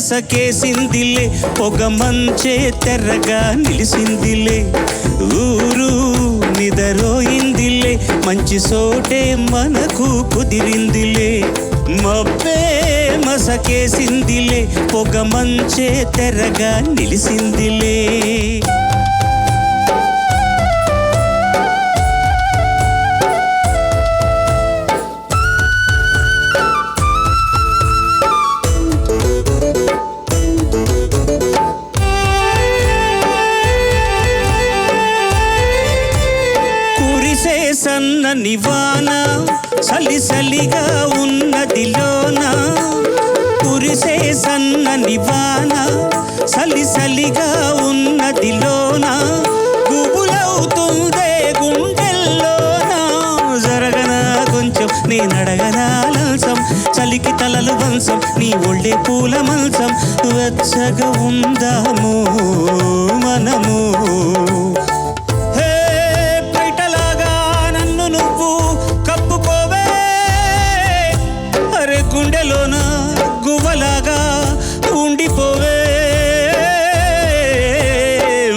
మసకేసిందిలే పొగ మంచే తెర్రగా నిలిసిందిలే ఊరు నిదరోయిందిలే మంచి సోటే మనకు కుదిరిందిలే మబ్బే మసకేసిందిలే పొగ మంచే తెర్రగా నిలిసిందిలే సన్నని వాన సలిసలిగా ఉన్నదిలోన కురిసే సన్నని వాన సలిసలిగా ఉన్నదిలోన గుబులవుతుందే గుండెల్లోన జరగనా కొంచెం నేనడగనా లంచం చలికి తలలు వంశం నీ ఒళ్ళే పూల మంచం వెచ్చగా ఉందాము మనము గుండెలోన గువ్వలాగా ఉండిపోవే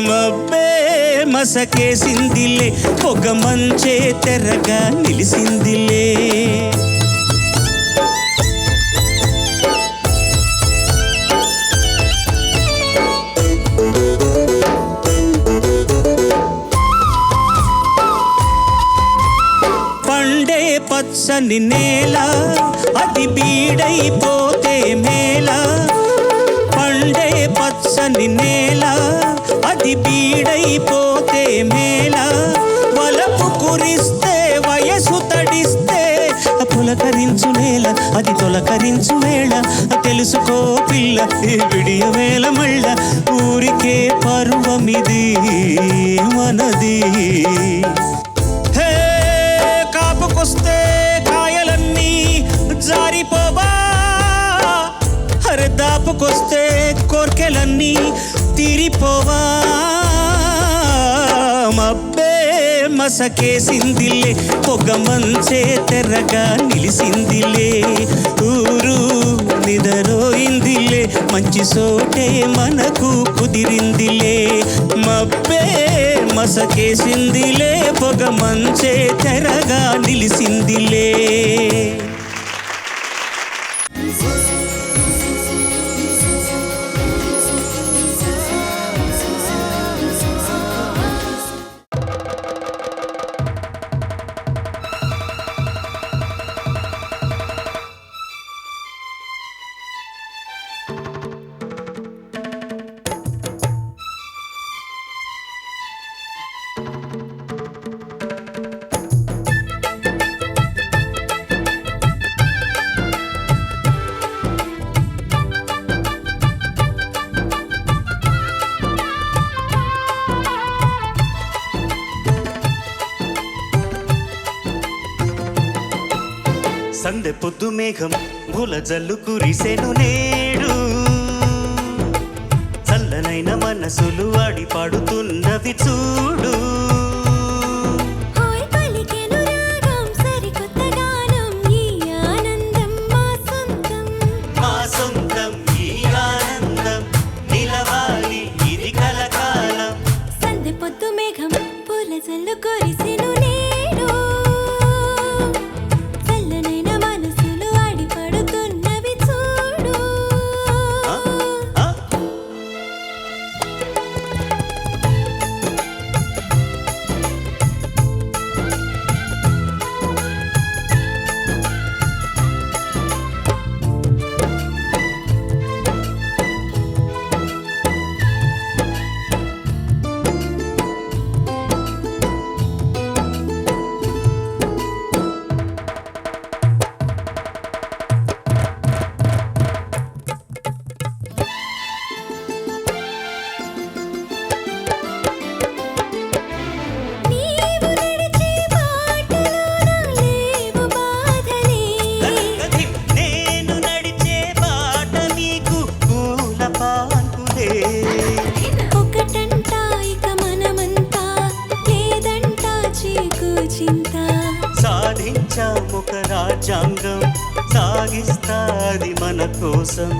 మబ్బే మసకేసిందిలే పొగ మంచే తెర్రగా నిలిసిందిలే పండే పచ్చని నేల అది బీడైపోతే మేళ పండే పచ్చని నేల అది బీడైపోతే మేళ వలపు కురిస్తే వయసు తడిస్తే పులకరించు నేల అది తొలకరించు వేళ తెలుసుకో పిల్ల విడియ వేళ మళ్ళ ఊరికే పర్వమిది మనది కాపుకొస్తే కాయలన్నీ జారిపోవా అరే దాపుకొస్తే కోర్కెలన్నీ తీరిపోవా మబ్బే మసకేసిందిలే పొగ మంచే తెర్రగా నిలిసిందిలే ఊరు నిదరోయిందిలే మంచి సోటే మనకు కుదిరిందిలే మబ్బే మసకేసిందిలే పొగ మంచే తెరగా నిలిసిందిలే సందె పొద్దు మేఘం భూల జల్లు కురిసెను నేడు చల్లనైన మనసులు ఆడి పాడుతున్నవి చూడు మా సొంతం ఈ ఆనందం నిలవాలి ఇది కలకాలం సందె పొద్దు మేఘం పూల జల్లు కురిసెను నేడు రాజ్యాంగం సాగిస్తాది మన కోసం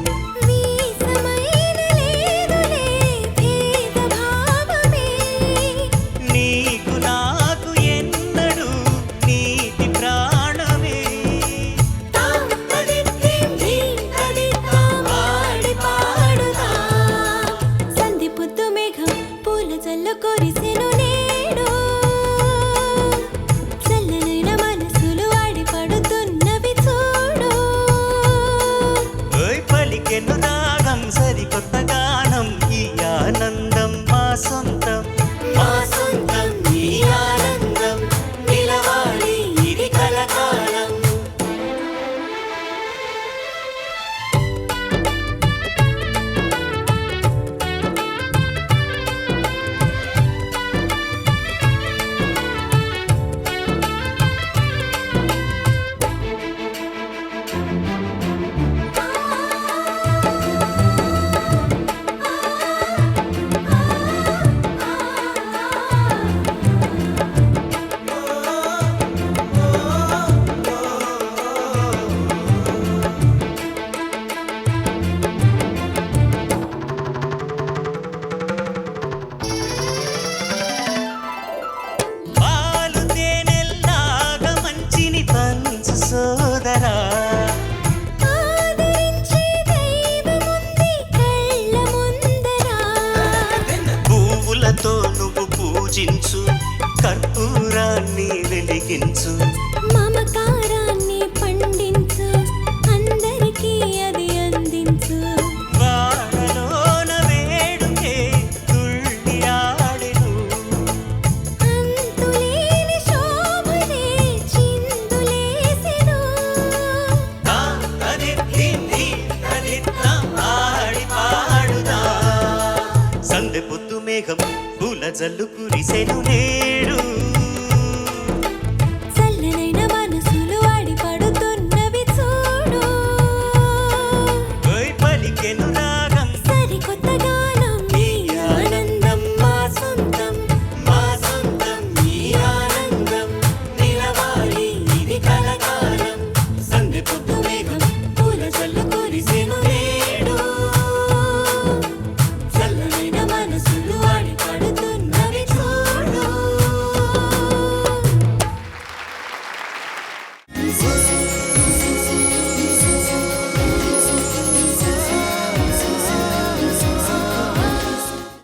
మేఘం పూల జల్లు కురిసెను నేడు